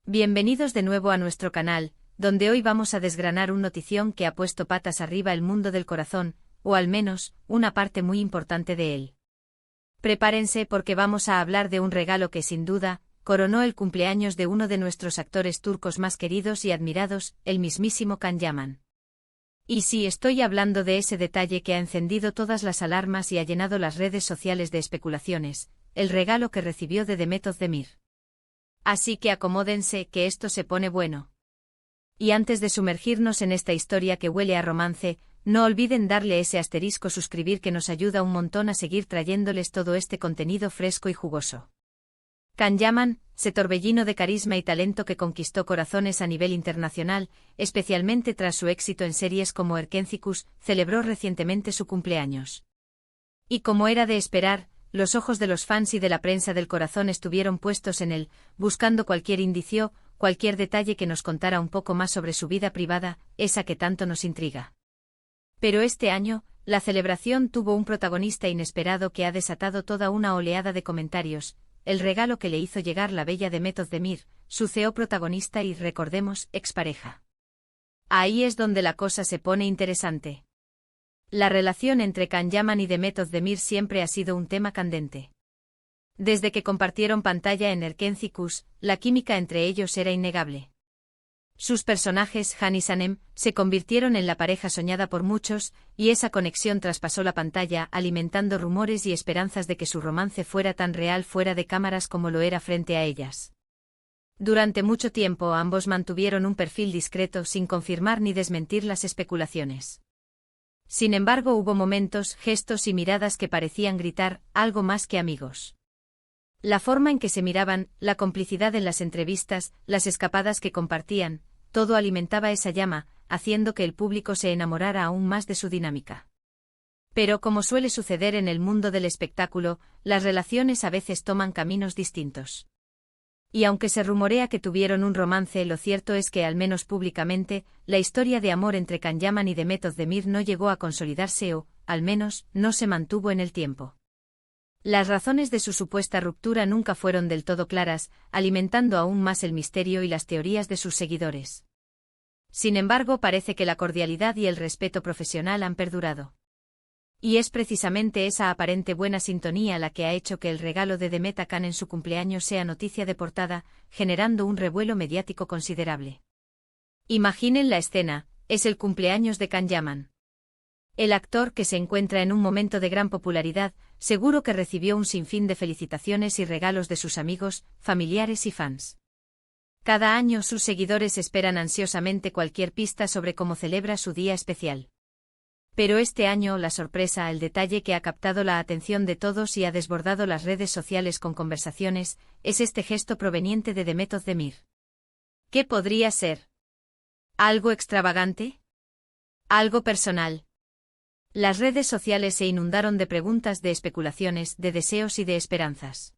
Bienvenidos de nuevo a nuestro canal, donde hoy vamos a desgranar una notición que ha puesto patas arriba el mundo del corazón, o al menos, una parte muy importante de él. Prepárense porque vamos a hablar de un regalo que sin duda, coronó el cumpleaños de uno de nuestros actores turcos más queridos y admirados, el mismísimo Can Yaman. Y sí, estoy hablando de ese detalle que ha encendido todas las alarmas y ha llenado las redes sociales de especulaciones, el regalo que recibió de Demet Özdemir. Así que acomódense, que esto se pone bueno. Y antes de sumergirnos en esta historia que huele a romance, no olviden darle ese asterisco suscribir que nos ayuda un montón a seguir trayéndoles todo este contenido fresco y jugoso. Can Yaman, ese torbellino de carisma y talento que conquistó corazones a nivel internacional, especialmente tras su éxito en series como Erkencikus, celebró recientemente su cumpleaños. Y como era de esperar, los ojos de los fans y de la prensa del corazón estuvieron puestos en él, buscando cualquier indicio, cualquier detalle que nos contara un poco más sobre su vida privada, esa que tanto nos intriga. Pero este año, la celebración tuvo un protagonista inesperado que ha desatado toda una oleada de comentarios, el regalo que le hizo llegar la bella Demet Özdemir, su CEO protagonista y, recordemos, expareja. Ahí es donde la cosa se pone interesante. La relación entre Can Yaman y Demet Özdemir siempre ha sido un tema candente. Desde que compartieron pantalla en Erkencikus, la química entre ellos era innegable. Sus personajes, Han y Sanem, se convirtieron en la pareja soñada por muchos, y esa conexión traspasó la pantalla, alimentando rumores y esperanzas de que su romance fuera tan real fuera de cámaras como lo era frente a ellas. Durante mucho tiempo ambos mantuvieron un perfil discreto sin confirmar ni desmentir las especulaciones. Sin embargo, hubo momentos, gestos y miradas que parecían gritar, algo más que amigos. La forma en que se miraban, la complicidad en las entrevistas, las escapadas que compartían, todo alimentaba esa llama, haciendo que el público se enamorara aún más de su dinámica. Pero como suele suceder en el mundo del espectáculo, las relaciones a veces toman caminos distintos. Y aunque se rumorea que tuvieron un romance, lo cierto es que, al menos públicamente, la historia de amor entre Can Yaman y Demet Özdemir no llegó a consolidarse o, al menos, no se mantuvo en el tiempo. Las razones de su supuesta ruptura nunca fueron del todo claras, alimentando aún más el misterio y las teorías de sus seguidores. Sin embargo, parece que la cordialidad y el respeto profesional han perdurado. Y es precisamente esa aparente buena sintonía la que ha hecho que el regalo de Demet a Can en su cumpleaños sea noticia de portada, generando un revuelo mediático considerable. Imaginen la escena, es el cumpleaños de Can Yaman. El actor, que se encuentra en un momento de gran popularidad, seguro que recibió un sinfín de felicitaciones y regalos de sus amigos, familiares y fans. Cada año sus seguidores esperan ansiosamente cualquier pista sobre cómo celebra su día especial. Pero este año la sorpresa, el detalle que ha captado la atención de todos y ha desbordado las redes sociales con conversaciones, es este gesto proveniente de Demet Özdemir. ¿Qué podría ser? ¿Algo extravagante? ¿Algo personal? Las redes sociales se inundaron de preguntas, de especulaciones, de deseos y de esperanzas.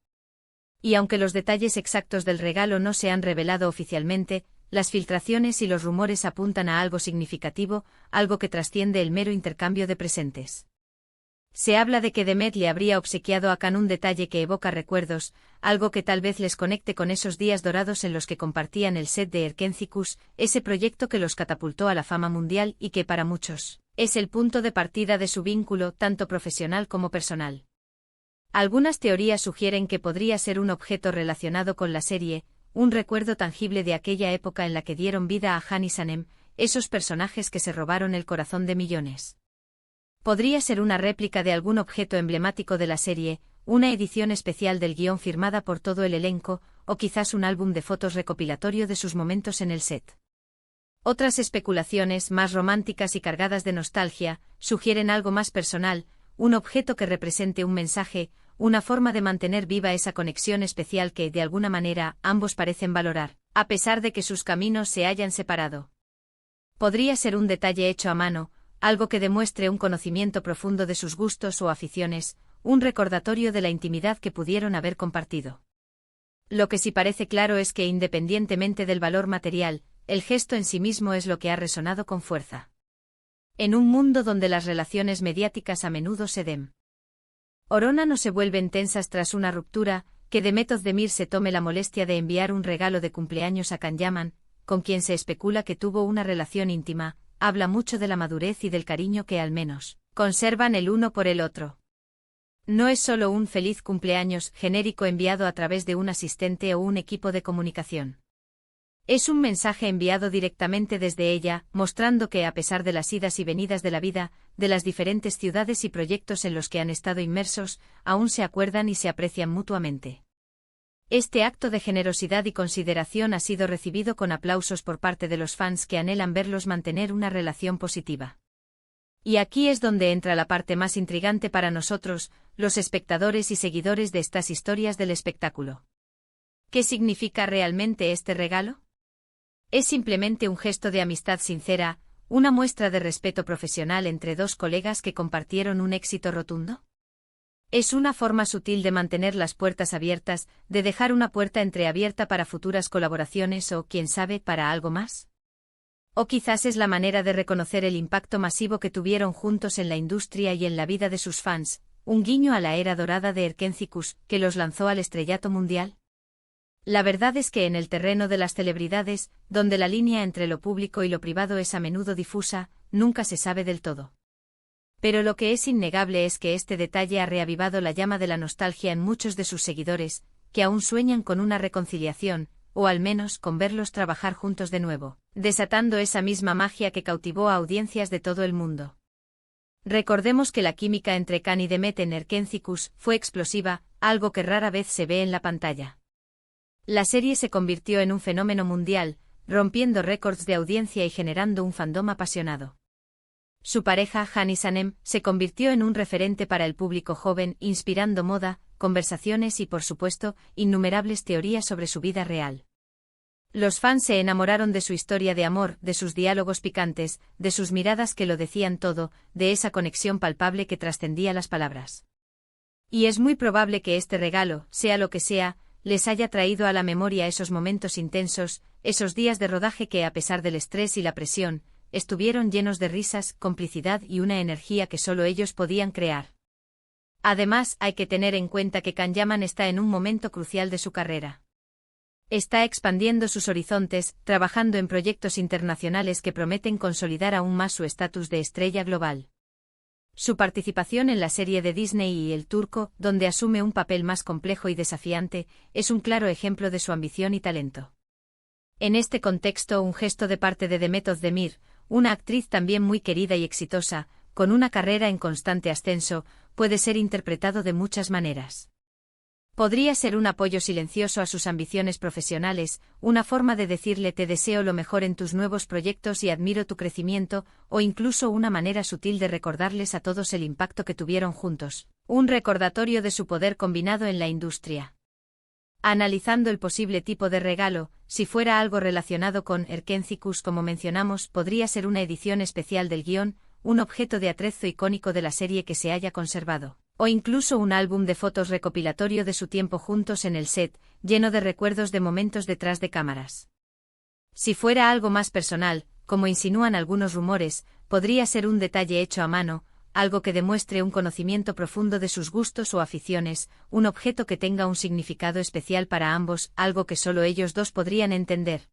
Y aunque los detalles exactos del regalo no se han revelado oficialmente, las filtraciones y los rumores apuntan a algo significativo, algo que trasciende el mero intercambio de presentes. Se habla de que Demet le habría obsequiado a Can un detalle que evoca recuerdos, algo que tal vez les conecte con esos días dorados en los que compartían el set de Erkencikus, ese proyecto que los catapultó a la fama mundial y que para muchos es el punto de partida de su vínculo, tanto profesional como personal. Algunas teorías sugieren que podría ser un objeto relacionado con la serie, un recuerdo tangible de aquella época en la que dieron vida a Han y Sanem, esos personajes que se robaron el corazón de millones. Podría ser una réplica de algún objeto emblemático de la serie, una edición especial del guión firmada por todo el elenco, o quizás un álbum de fotos recopilatorio de sus momentos en el set. Otras especulaciones, más románticas y cargadas de nostalgia, sugieren algo más personal, un objeto que represente un mensaje, una forma de mantener viva esa conexión especial que, de alguna manera, ambos parecen valorar, a pesar de que sus caminos se hayan separado. Podría ser un detalle hecho a mano, algo que demuestre un conocimiento profundo de sus gustos o aficiones, un recordatorio de la intimidad que pudieron haber compartido. Lo que sí parece claro es que, independientemente del valor material, el gesto en sí mismo es lo que ha resonado con fuerza. En un mundo donde las relaciones mediáticas a menudo se den. Orona no se vuelven tensas tras una ruptura, que Demet Özdemir se tome la molestia de enviar un regalo de cumpleaños a Can Yaman, con quien se especula que tuvo una relación íntima, habla mucho de la madurez y del cariño que al menos conservan el uno por el otro. No es solo un feliz cumpleaños genérico enviado a través de un asistente o un equipo de comunicación. Es un mensaje enviado directamente desde ella, mostrando que a pesar de las idas y venidas de la vida, de las diferentes ciudades y proyectos en los que han estado inmersos, aún se acuerdan y se aprecian mutuamente. Este acto de generosidad y consideración ha sido recibido con aplausos por parte de los fans que anhelan verlos mantener una relación positiva. Y aquí es donde entra la parte más intrigante para nosotros, los espectadores y seguidores de estas historias del espectáculo. ¿Qué significa realmente este regalo? ¿Es simplemente un gesto de amistad sincera, una muestra de respeto profesional entre dos colegas que compartieron un éxito rotundo? ¿Es una forma sutil de mantener las puertas abiertas, de dejar una puerta entreabierta para futuras colaboraciones o, quién sabe, para algo más? O quizás es la manera de reconocer el impacto masivo que tuvieron juntos en la industria y en la vida de sus fans, un guiño a la era dorada de Erkenzicus, que los lanzó al estrellato mundial. La verdad es que en el terreno de las celebridades, donde la línea entre lo público y lo privado es a menudo difusa, nunca se sabe del todo. Pero lo que es innegable es que este detalle ha reavivado la llama de la nostalgia en muchos de sus seguidores, que aún sueñan con una reconciliación, o al menos con verlos trabajar juntos de nuevo, desatando esa misma magia que cautivó a audiencias de todo el mundo. Recordemos que la química entre Can y Demet en Erkenzicus fue explosiva, algo que rara vez se ve en la pantalla. La serie se convirtió en un fenómeno mundial, rompiendo récords de audiencia y generando un fandom apasionado. Su pareja, Hani Sanem, se convirtió en un referente para el público joven, inspirando moda, conversaciones y, por supuesto, innumerables teorías sobre su vida real. Los fans se enamoraron de su historia de amor, de sus diálogos picantes, de sus miradas que lo decían todo, de esa conexión palpable que trascendía las palabras. Y es muy probable que este regalo, sea lo que sea, les haya traído a la memoria esos momentos intensos, esos días de rodaje que, a pesar del estrés y la presión, estuvieron llenos de risas, complicidad y una energía que solo ellos podían crear. Además, hay que tener en cuenta que Can Yaman está en un momento crucial de su carrera. Está expandiendo sus horizontes, trabajando en proyectos internacionales que prometen consolidar aún más su estatus de estrella global. Su participación en la serie de Disney y El Turco, donde asume un papel más complejo y desafiante, es un claro ejemplo de su ambición y talento. En este contexto, un gesto de parte de Demet Özdemir, una actriz también muy querida y exitosa, con una carrera en constante ascenso, puede ser interpretado de muchas maneras. Podría ser un apoyo silencioso a sus ambiciones profesionales, una forma de decirle te deseo lo mejor en tus nuevos proyectos y admiro tu crecimiento, o incluso una manera sutil de recordarles a todos el impacto que tuvieron juntos, un recordatorio de su poder combinado en la industria. Analizando el posible tipo de regalo, si fuera algo relacionado con Erkenzicus como mencionamos, podría ser una edición especial del guión, un objeto de atrezo icónico de la serie que se haya conservado, o incluso un álbum de fotos recopilatorio de su tiempo juntos en el set, lleno de recuerdos de momentos detrás de cámaras. Si fuera algo más personal, como insinúan algunos rumores, podría ser un detalle hecho a mano, algo que demuestre un conocimiento profundo de sus gustos o aficiones, un objeto que tenga un significado especial para ambos, algo que solo ellos dos podrían entender.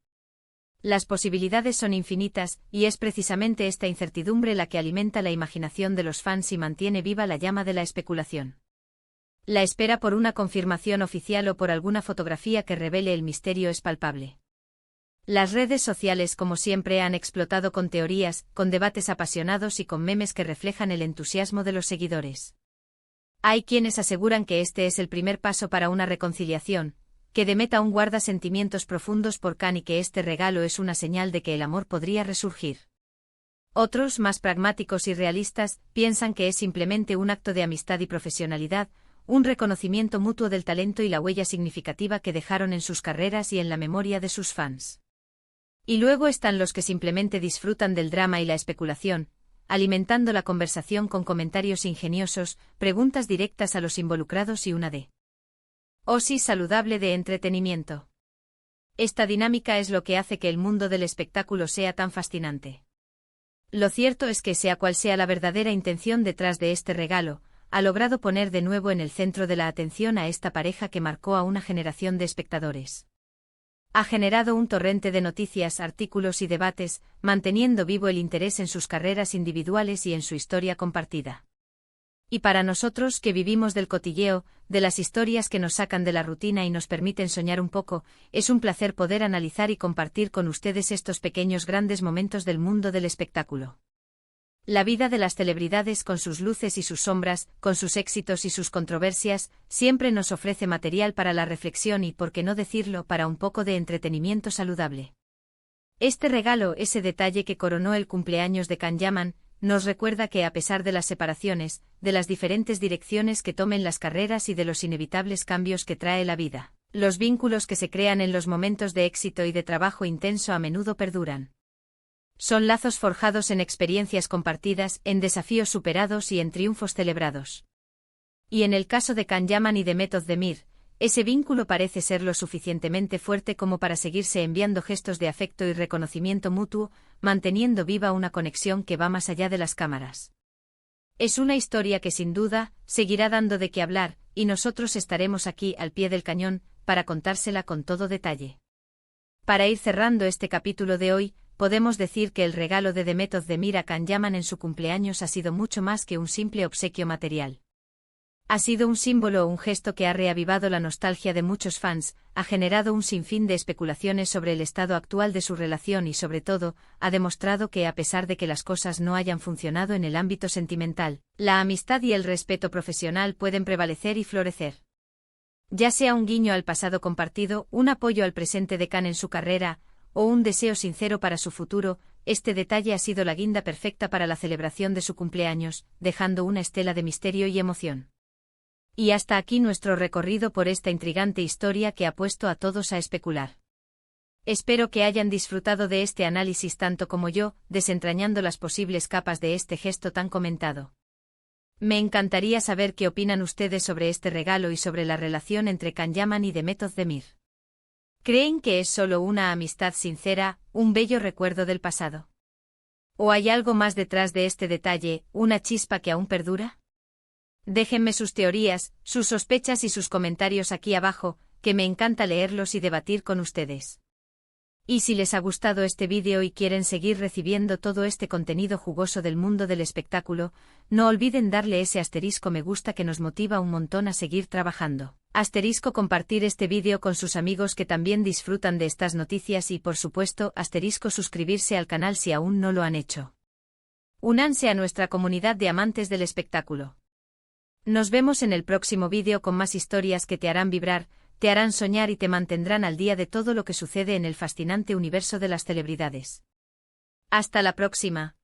Las posibilidades son infinitas, y es precisamente esta incertidumbre la que alimenta la imaginación de los fans y mantiene viva la llama de la especulación. La espera por una confirmación oficial o por alguna fotografía que revele el misterio es palpable. Las redes sociales, como siempre, han explotado con teorías, con debates apasionados y con memes que reflejan el entusiasmo de los seguidores. Hay quienes aseguran que este es el primer paso para una reconciliación, que Demet aún guarda sentimientos profundos por Can y que este regalo es una señal de que el amor podría resurgir. Otros, más pragmáticos y realistas, piensan que es simplemente un acto de amistad y profesionalidad, un reconocimiento mutuo del talento y la huella significativa que dejaron en sus carreras y en la memoria de sus fans. Y luego están los que simplemente disfrutan del drama y la especulación, alimentando la conversación con comentarios ingeniosos, preguntas directas a los involucrados y una dosis saludable de entretenimiento. Esta dinámica es lo que hace que el mundo del espectáculo sea tan fascinante. Lo cierto es que sea cual sea la verdadera intención detrás de este regalo, ha logrado poner de nuevo en el centro de la atención a esta pareja que marcó a una generación de espectadores. Ha generado un torrente de noticias, artículos y debates, manteniendo vivo el interés en sus carreras individuales y en su historia compartida. Y para nosotros, que vivimos del cotilleo, de las historias que nos sacan de la rutina y nos permiten soñar un poco, es un placer poder analizar y compartir con ustedes estos pequeños grandes momentos del mundo del espectáculo. La vida de las celebridades, con sus luces y sus sombras, con sus éxitos y sus controversias, siempre nos ofrece material para la reflexión y, por qué no decirlo, para un poco de entretenimiento saludable. Este regalo, ese detalle que coronó el cumpleaños de Can Yaman, nos recuerda que a pesar de las separaciones, de las diferentes direcciones que tomen las carreras y de los inevitables cambios que trae la vida, los vínculos que se crean en los momentos de éxito y de trabajo intenso a menudo perduran. Son lazos forjados en experiencias compartidas, en desafíos superados y en triunfos celebrados. Y en el caso de Can Yaman y de Method Demir, ese vínculo parece ser lo suficientemente fuerte como para seguirse enviando gestos de afecto y reconocimiento mutuo, manteniendo viva una conexión que va más allá de las cámaras. Es una historia que sin duda seguirá dando de qué hablar, y nosotros estaremos aquí al pie del cañón para contársela con todo detalle. Para ir cerrando este capítulo de hoy, podemos decir que el regalo de The Method Demir a Can Yaman en su cumpleaños ha sido mucho más que un simple obsequio material. Ha sido un símbolo o un gesto que ha reavivado la nostalgia de muchos fans, ha generado un sinfín de especulaciones sobre el estado actual de su relación y, sobre todo, ha demostrado que, a pesar de que las cosas no hayan funcionado en el ámbito sentimental, la amistad y el respeto profesional pueden prevalecer y florecer. Ya sea un guiño al pasado compartido, un apoyo al presente de Can en su carrera, o un deseo sincero para su futuro, este detalle ha sido la guinda perfecta para la celebración de su cumpleaños, dejando una estela de misterio y emoción. Y hasta aquí nuestro recorrido por esta intrigante historia que ha puesto a todos a especular. Espero que hayan disfrutado de este análisis tanto como yo, desentrañando las posibles capas de este gesto tan comentado. Me encantaría saber qué opinan ustedes sobre este regalo y sobre la relación entre Can Yaman y The Method Demir. ¿Creen que es solo una amistad sincera, un bello recuerdo del pasado? ¿O hay algo más detrás de este detalle, una chispa que aún perdura? Déjenme sus teorías, sus sospechas y sus comentarios aquí abajo, que me encanta leerlos y debatir con ustedes. Y si les ha gustado este vídeo y quieren seguir recibiendo todo este contenido jugoso del mundo del espectáculo, no olviden darle ese asterisco me gusta que nos motiva un montón a seguir trabajando. Asterisco compartir este vídeo con sus amigos que también disfrutan de estas noticias y, por supuesto, asterisco suscribirse al canal si aún no lo han hecho. Únanse a nuestra comunidad de amantes del espectáculo. Nos vemos en el próximo vídeo con más historias que te harán vibrar, te harán soñar y te mantendrán al día de todo lo que sucede en el fascinante universo de las celebridades. Hasta la próxima.